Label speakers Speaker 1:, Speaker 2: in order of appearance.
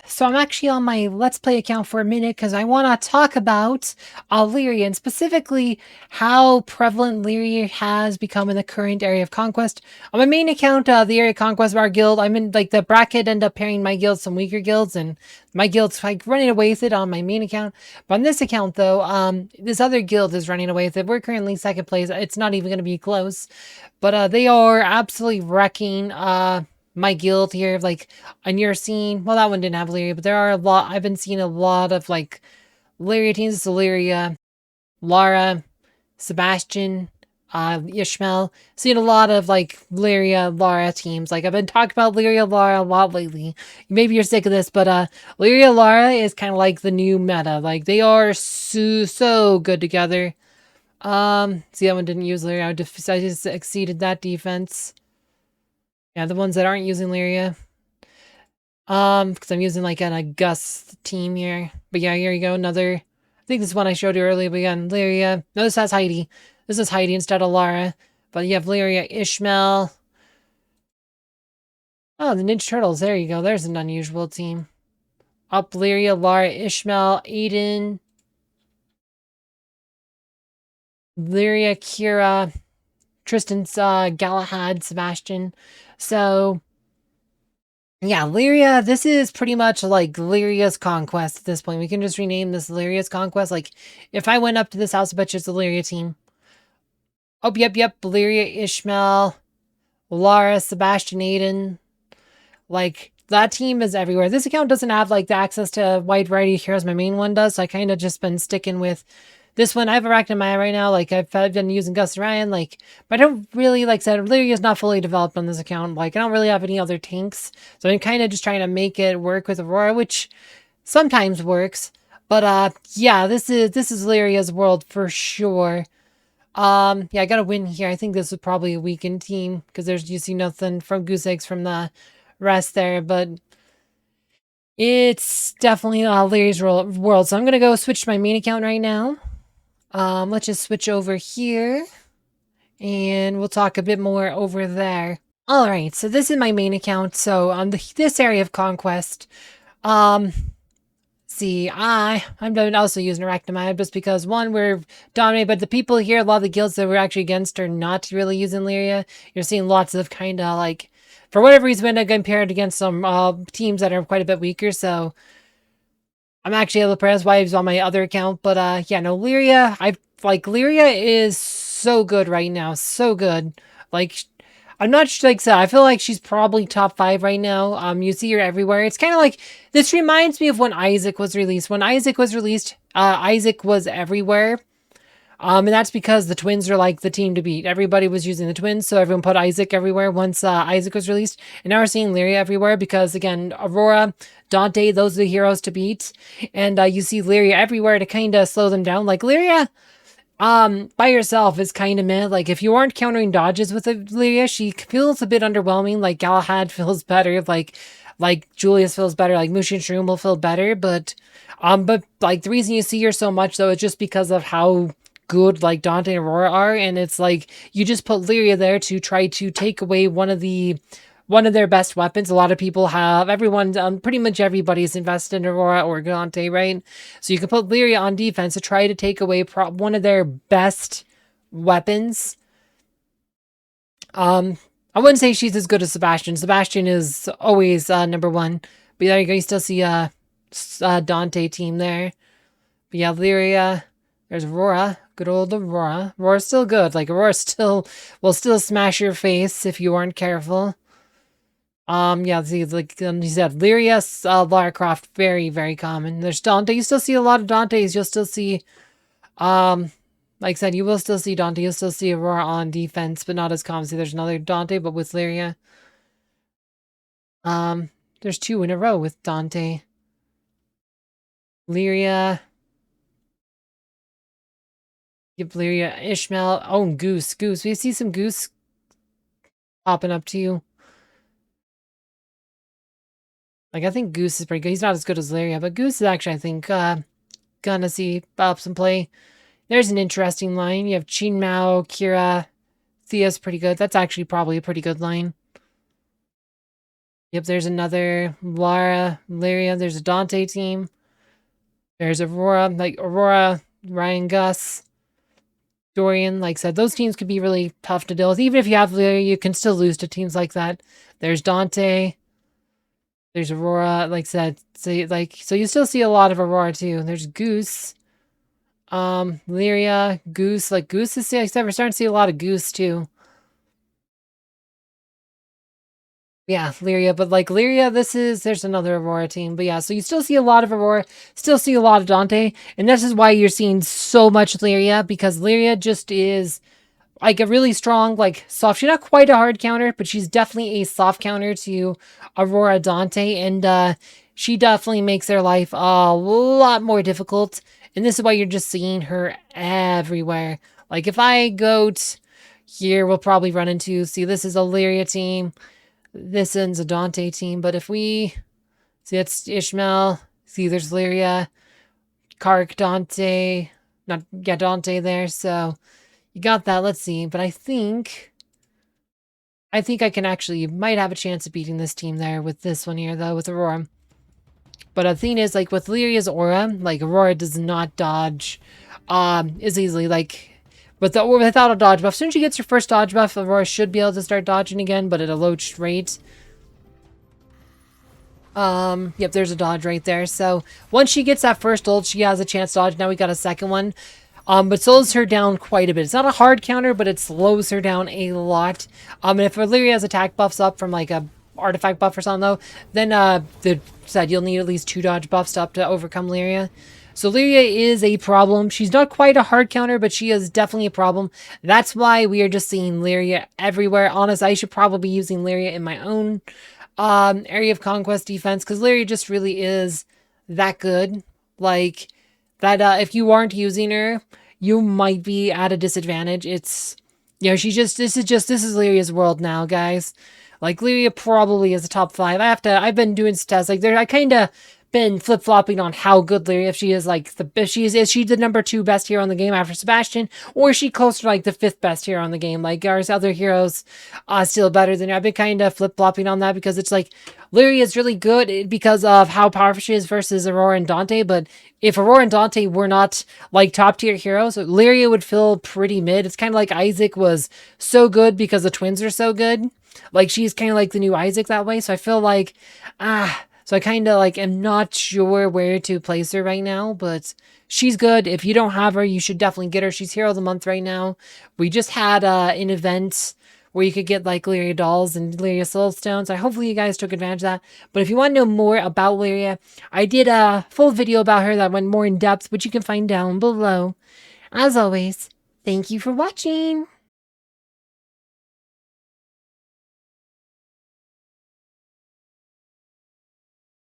Speaker 1: So I'm actually on my Let's Play account for a minute because I want to talk about Lyria and specifically how prevalent Lyria has become in the current Area of Conquest. On my main account, the Area of Conquest of our guild, I'm in like the bracket, end up pairing my guild some weaker guilds, and my guild's like running away with it on my main account. But on this account, though, this other guild is running away with it. We're currently second place. It's not even going to be close, but they are absolutely wrecking my guild here, like on your scene. Well, that one didn't have Lyria, but there are a lot. I've been seeing a lot of like Lyria teams. So Lyria, Lara, Sebastian, Ishmael. Seen a lot of like Lyria, Lara teams. Like I've been talking about Lyria, Lara a lot lately. Maybe you're sick of this, but Lyria, Lara is kind of like the new meta. Like they are so good together. See, that one didn't use Lyria. I just exceeded that defense. Yeah, the ones that aren't using Lyria. Because I'm using like an August team here. But yeah, here you go. Another. I think this is one I showed you earlier. But again, Lyria. No, this has Heidi. This is Heidi instead of Lara. But you have Lyria, Ishmael. Oh, the Ninja Turtles. There you go. There's an unusual team. Up Lyria, Lara, Ishmael, Aiden. Lyria, Kira, Tristan's Galahad, Sebastian. So yeah, Lyria, this is pretty much like Lyria's Conquest at this point. We can just rename this Lyria's Conquest. Like, if I went up to this house, I bet you it's the Lyria team. Oh, yep. Lyria, Ishmael, Lara, Sebastian, Aiden. Like, that team is everywhere. This account doesn't have, like, the access to a wide variety of heroes my main one does, so I kind of just been sticking with this one. I have Arachnamaya right now. Like, I've been using Gus Ryan. Like, but I don't really, like I said, Lyria is not fully developed on this account. Like, I don't really have any other tanks. So I'm kind of just trying to make it work with Aurora, which sometimes works. But, yeah, this is Lyria's world for sure. Yeah, I got a win here. I think this is probably a weakened team because you see nothing from goose eggs from the rest there, but it's definitely Lyria's world. So I'm going to go switch to my main account right now. Let's just switch over here and we'll talk a bit more over there. All right, so this is my main account. So on this Area of Conquest, see, I'm also using Arachnamaya just because one, we're dominated, but the people here, a lot of the guilds that we're actually against are not really using Lyria. You're seeing lots of kind of like, for whatever reason, when I compared against some teams that are quite a bit weaker, so I'm actually able to press wives on my other account, but yeah, no, Lyria, Lyria is so good right now, so good. Like, I'm not sure, like I said, I feel like she's probably top 5 right now. You see her everywhere. It's kind of like, this reminds me of when Isaac was released. When Isaac was released, Isaac was everywhere. And that's because the twins are like the team to beat. Everybody was using the twins, so everyone put Isaac everywhere once Isaac was released. And now we're seeing Lyria everywhere because, again, Aurora, Dante, those are the heroes to beat. And you see Lyria everywhere to kind of slow them down. Like, Lyria, by herself is kind of meh. Like, if you aren't countering dodges with Lyria, she feels a bit underwhelming. Like, Galahad feels better. Like Julius feels better. Like, Mushin Shroom will feel better. But like, the reason you see her so much, though, is just because of how good like Dante and Aurora are, and it's like you just put Lyria there to try to take away one of their best weapons. A lot of people have, pretty much everybody's invested in Aurora or Dante, right? So you can put Lyria on defense to try to take away one of their best weapons. I wouldn't say she's as good as Sebastian. Sebastian is always number one, but there you go. You still see Dante team there. But yeah, Lyria. There's Aurora. Good old Aurora. Aurora's still good. Like, Aurora will still smash your face if you aren't careful. Yeah, see, like you said, Lyria, Lara Croft, very common. There's Dante. You still see a lot of Dantes. You'll still see, like I said, you will still see Dante. You'll still see Aurora on defense, but not as common. See, there's another Dante, but with Lyria. There's 2 in a row with Dante. Lyria. Give Lyria, Ishmael. Oh, Goose. We see some Goose popping up to you. Like, I think Goose is pretty good. He's not as good as Lyria, but Goose is actually, I think, gonna see some play. There's an interesting line. You have Chin Mao, Kira, Thea's pretty good. That's actually probably a pretty good line. Yep, there's another Lara, Lyria. There's a Dante team. There's Aurora, like Aurora, Ryan, Gus, Dorian. Like I said, those teams could be really tough to deal with. Even if you have Lyria, you can still lose to teams like that. There's Dante. There's Aurora. Like I said, so you still see a lot of Aurora too. There's Goose. Lyria, Goose. Like Goose is, like I said, we're starting to see a lot of Goose too. Yeah, Lyria, but like Lyria, there's another Aurora team. But yeah, so you still see a lot of Aurora, still see a lot of Dante, and this is why you're seeing so much Lyria, because Lyria just is like a really strong, like soft. She's not quite a hard counter, but she's definitely a soft counter to Aurora Dante, and she definitely makes their life a lot more difficult. And this is why you're just seeing her everywhere. Like if I go here, we'll probably run into, see, this is a Lyria team. This ends a Dante team, but if we see, it's Ishmael. See, there's Lyria, Kark, Dante, not yeah, Dante there. So you got that. Let's see, but I think I can actually might have a chance of beating this team there with this one here though with Aurora. But the thing is, like with Lyria's aura, like Aurora does not dodge, as easily like. Without a dodge buff. As soon as she gets her first dodge buff, Aurora should be able to start dodging again, but at a low rate. Yep, there's a dodge right there. So once she gets that first ult, she has a chance to dodge. Now we got a second one. But slows her down quite a bit. It's not a hard counter, but it slows her down a lot. And if Lyria has attack buffs up from like a artifact buff or something though, then you'll need at least 2 dodge buffs up to overcome Lyria. So Lyria is a problem. She's not quite a hard counter, but she is definitely a problem. That's why we are just seeing Lyria everywhere. Honestly, I should probably be using Lyria in my own Area of Conquest defense, because Lyria just really is that good. Like, that if you aren't using her, you might be at a disadvantage. It's, you know, this is Lyria's world now, guys. Like, Lyria probably is a top 5. I've been doing tests, like, I kind of been flip-flopping on how good Lyria, if she is like is she the number 2 best hero in the game after Sebastian, or is she closer to like the 5th best hero in the game? Like, are other heroes still better than her? I've been kind of flip-flopping on that, because it's like Lyria is really good because of how powerful she is versus Aurora and Dante, but if Aurora and Dante were not like top tier heroes, Lyria would feel pretty mid. It's kind of like Isaac was so good because the twins are so good. Like, she's kind of like the new Isaac that way. So I feel like, so I kind of like am not sure where to place her right now, but she's good. If you don't have her, you should definitely get her. She's Hero of the Month right now. We just had an event where you could get like Lyria dolls and Lyria soul stones. Hopefully you guys took advantage of that. But if you want to know more about Lyria, I did a full video about her that went more in depth, which you can find down below. As always, thank you for watching.